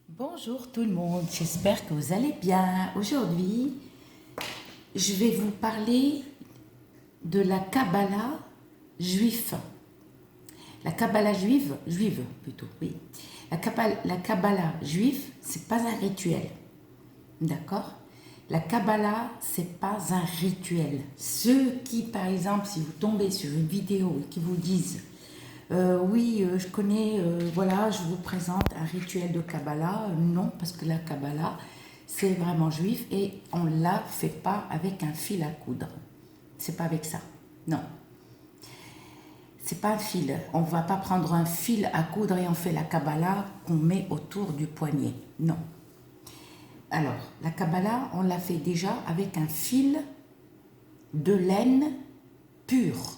Bonjour tout le monde, j'espère que vous allez bien. Aujourd'hui, je vais vous parler de la Kabbalah juive. La Kabbalah juive plutôt, oui. La Kabbalah juive, c'est pas un rituel, d'accord? La Kabbalah, c'est pas un rituel. Ceux qui, par exemple, si vous tombez sur une vidéo et qui vous disent oui, je connais, voilà, je vous présente un rituel de Kabbalah. Non, parce que la Kabbalah, c'est vraiment juif et on ne la fait pas avec un fil à coudre. C'est pas avec ça. Non. C'est pas un fil. On ne va pas prendre un fil à coudre et on fait la Kabbalah qu'on met autour du poignet. Non. Alors, la Kabbalah, on l'a fait déjà avec un fil de laine pure.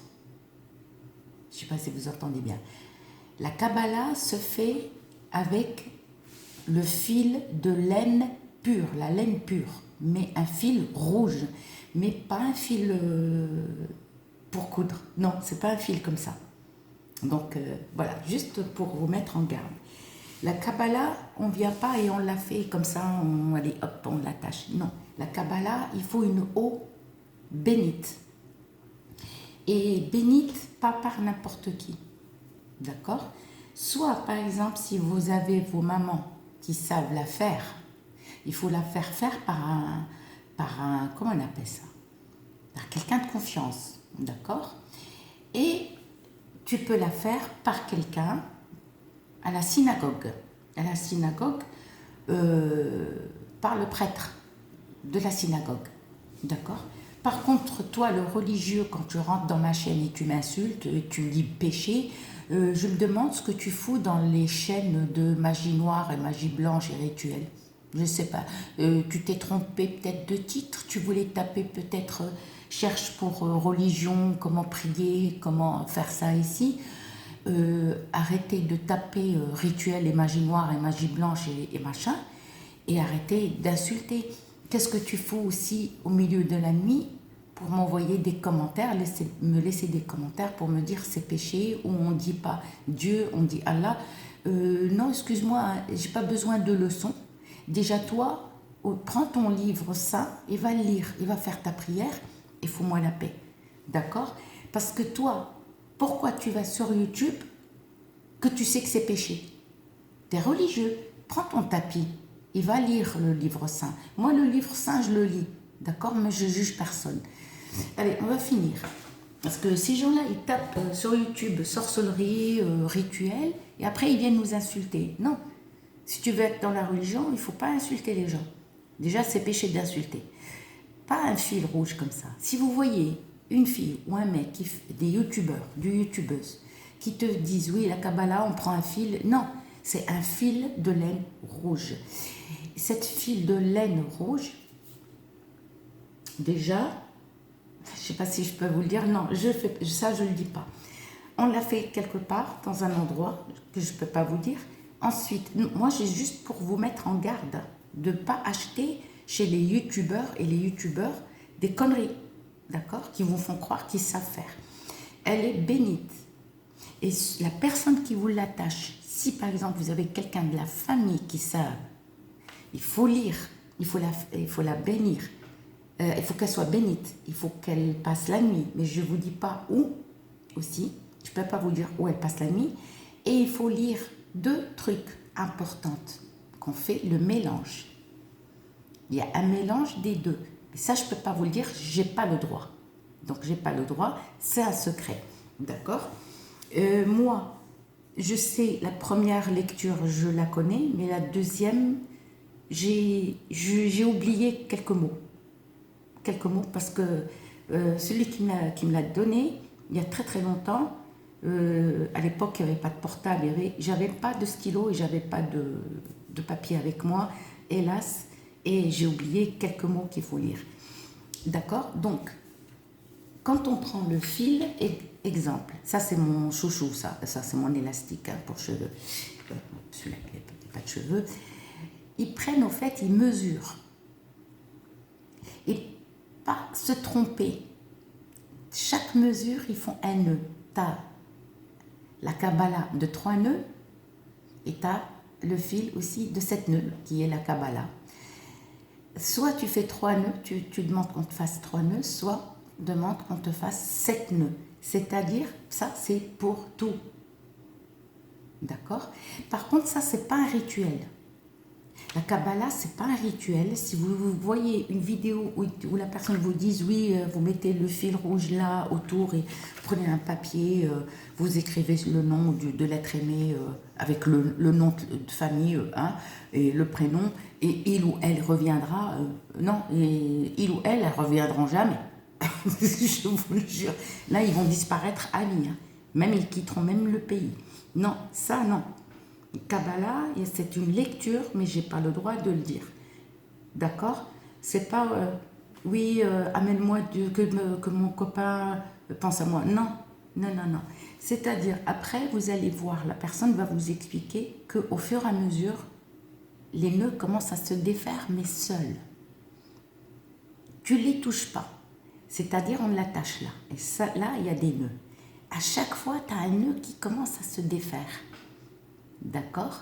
Je ne sais pas si vous entendez bien. La Kabbalah se fait avec le fil de laine pure, la laine pure, mais un fil rouge, mais pas un fil pour coudre. Non, c'est pas un fil comme ça. Donc voilà, juste pour vous mettre en garde. La Kabbalah, on ne vient pas et on la fait comme ça, allez hop, on l'attache. Non, la Kabbalah, il faut une eau bénite. Et bénite, pas par n'importe qui. D'accord? Soit, par exemple, si vous avez vos mamans qui savent la faire, il faut la faire par un, comment on appelle ça? Par quelqu'un de confiance. D'accord? Et tu peux la faire par quelqu'un à la synagogue. À la synagogue, par le prêtre de la synagogue. D'accord? Par contre, toi, le religieux, quand tu rentres dans ma chaîne et tu m'insultes, et tu me dis péché, je me demande ce que tu fous dans les chaînes de magie noire et magie blanche et rituel. Je ne sais pas. Tu t'es trompé peut-être de titre. Tu voulais taper peut-être cherche pour religion, comment prier, comment faire ça ici. Arrêtez de taper rituel et magie noire et magie blanche et machin. Et arrêtez d'insulter. Qu'est-ce que tu fous aussi au milieu de la nuit pour m'envoyer des commentaires, me laisser des commentaires pour me dire c'est péché, ou on ne dit pas Dieu, on dit Allah. Non, excuse-moi, hein, j'ai pas besoin de leçons. Déjà toi, prends ton livre saint et va le lire, et va faire ta prière et fous-moi la paix. D'accord? Parce que toi, pourquoi tu vas sur YouTube que tu sais que c'est péché? T'es religieux, prends ton tapis et va lire le livre saint. Moi, le livre saint, je le lis, d'accord? Mais je juge personne. Allez, on va finir. Parce que ces gens-là, ils tapent sur YouTube sorcellerie, rituel, et après ils viennent nous insulter. Non, si tu veux être dans la religion, il ne faut pas insulter les gens. Déjà, c'est péché d'insulter. Pas un fil rouge comme ça. Si vous voyez une fille ou un mec, des youtubeurs, des youtubeuses, qui te disent oui, la Kabbalah, on prend un fil. Non, c'est un fil de laine rouge. Cette fil de laine rouge, déjà, je ne sais pas si je peux vous le dire, non, ça je ne le dis pas. On l'a fait quelque part, dans un endroit que je ne peux pas vous dire. Ensuite, moi j'ai juste pour vous mettre en garde de ne pas acheter chez les youtubeurs et les youtubeurs des conneries, d'accord, qui vous font croire qu'ils savent faire. Elle est bénite. Et la personne qui vous l'attache, si par exemple vous avez quelqu'un de la famille qui sait, il faut lire, il faut la bénir. Il faut qu'elle soit bénite, il faut qu'elle passe la nuit, mais je ne vous dis pas où aussi, je ne peux pas vous dire où elle passe la nuit, et il faut lire 2 trucs importants qu'on fait, le mélange. Il y a un mélange des deux, mais ça je ne peux pas vous le dire, je n'ai pas le droit. Donc je n'ai pas le droit, c'est un secret, d'accord? Moi, je sais, la première lecture, je la connais, mais la deuxième, j'ai oublié quelques mots parce que celui qui me l'a donné il y a très très longtemps, à l'époque il n'y avait pas de portable, j'avais pas de stylo et j'avais pas de papier avec moi, hélas, et j'ai oublié quelques mots qu'il faut lire. D'accord? Donc, quand on prend le fil, exemple, ça c'est mon chouchou, ça c'est mon élastique hein, pour cheveux, celui-là qui n'a pas de cheveux, ils prennent au fait, ils mesurent. Et pas se tromper. Chaque mesure, ils font un nœud. Tu as la Kabbalah de 3 nœuds et tu as le fil aussi de 7 nœuds, qui est la Kabbalah. Soit tu fais 3 nœuds, tu demandes qu'on te fasse 3 nœuds, soit demande qu'on te fasse 7 nœuds. C'est-à-dire, ça c'est pour tout. D'accord? Par contre, ça c'est pas un rituel. La Kabbalah, c'est pas un rituel. Si vous voyez une vidéo où la personne vous dit oui, vous mettez le fil rouge là autour et prenez un papier, vous écrivez le nom de l'être aimé avec le nom de famille hein, et le prénom, et il ou elle reviendra. Non, et il ou elle reviendront jamais. Je vous le jure. Là, ils vont disparaître à vie. Hein. Même ils quitteront même le pays. Non, ça non. Kabbalah, c'est une lecture, mais j'ai pas le droit de le dire. D'accord? C'est pas oui, amène-moi que mon copain pense à moi. Non, non, non, non. C'est-à-dire, après, vous allez voir, la personne va vous expliquer qu'au fur et à mesure, les nœuds commencent à se défaire, mais seuls. Tu les touches pas. C'est-à-dire, on l'attache là. Et ça, là, il y a des nœuds. À chaque fois, tu as un nœud qui commence à se défaire. D'accord?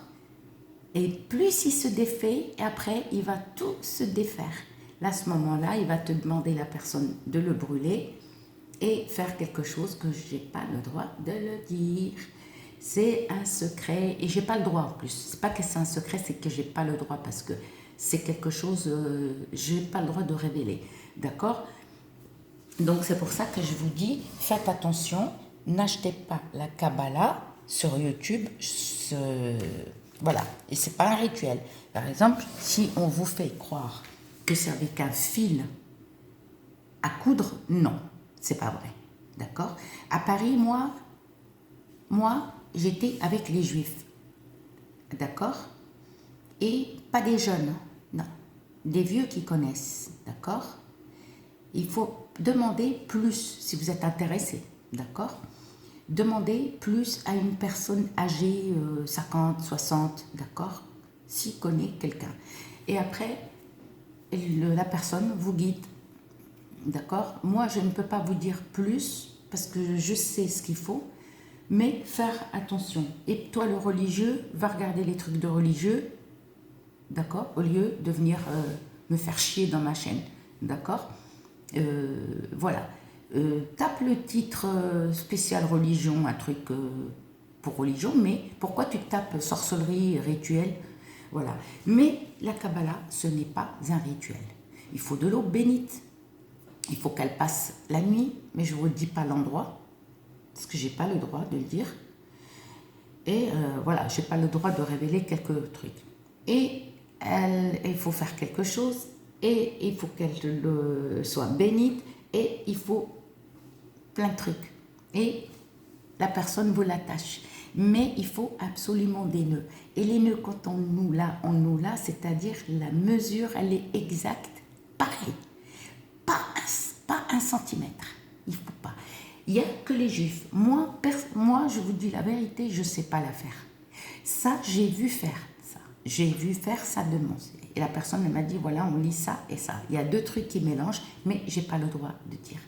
Et plus il se défait, et après, il va tout se défaire. Là, à ce moment-là, il va te demander, la personne, de le brûler et faire quelque chose que je n'ai pas le droit de le dire. C'est un secret, et je n'ai pas le droit en plus. C'est pas que c'est un secret, c'est que je n'ai pas le droit, parce que c'est quelque chose, je n'ai pas le droit de révéler. D'accord? Donc, c'est pour ça que je vous dis, faites attention, n'achetez pas la Kabbalah sur YouTube, voilà, et c'est pas un rituel. Par exemple, si on vous fait croire que c'est avec un fil à coudre, non, c'est pas vrai, d'accord? À Paris, moi, j'étais avec les Juifs, d'accord? Et pas des jeunes, non, des vieux qui connaissent, d'accord? Il faut demander plus si vous êtes intéressé, d'accord? Demandez plus à une personne âgée, 50, 60, d'accord? S'il connaît quelqu'un. Et après, la personne vous guide, d'accord? Moi, je ne peux pas vous dire plus parce que je sais ce qu'il faut, mais faire attention. Et toi, le religieux, va regarder les trucs de religieux, d'accord? Au lieu de venir me faire chier dans ma chaîne, d'accord? Voilà. Tape le titre spécial religion, un truc pour religion, mais pourquoi tu tapes sorcellerie, rituel, voilà. Mais la Kabbalah, ce n'est pas un rituel. Il faut de l'eau bénite, il faut qu'elle passe la nuit, mais je ne vous dis pas l'endroit, parce que je n'ai pas le droit de le dire. Et voilà, je n'ai pas le droit de révéler quelques trucs. Et il faut faire quelque chose, et il faut qu'elle soit bénite, et il faut plein de trucs. Et la personne vous l'attache. Mais il faut absolument des nœuds. Et les nœuds, quand on noue là, c'est-à-dire la mesure, elle est exacte, pareil. Pas un centimètre. Il ne faut pas. Il n'y a que les juifs. Moi, je vous dis la vérité, je ne sais pas la faire. Ça, j'ai vu faire ça. J'ai vu faire ça de mon. Et la personne, elle m'a dit, voilà, on lit ça et ça. Il y a deux trucs qui mélangent, mais je n'ai pas le droit de dire.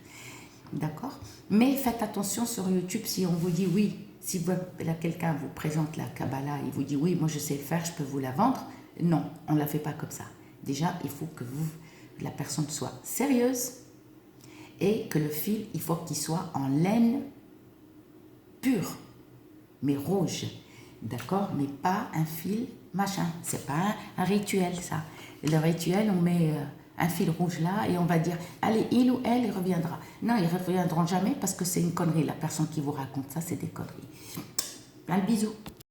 D'accord? Mais faites attention sur YouTube si on vous dit oui, si quelqu'un vous présente la Kabbalah, il vous dit oui, moi je sais le faire, je peux vous la vendre. Non, on ne la fait pas comme ça. Déjà, il faut que la personne soit sérieuse et que le fil, il faut qu'il soit en laine pure, mais rouge. D'accord? Mais pas un fil machin. C'est pas un rituel, ça. Le rituel, on met un fil rouge là et on va dire, allez, il ou elle, il reviendra. Non, ils ne reviendront jamais parce que c'est une connerie. La personne qui vous raconte ça, c'est des conneries. Plein de bisous.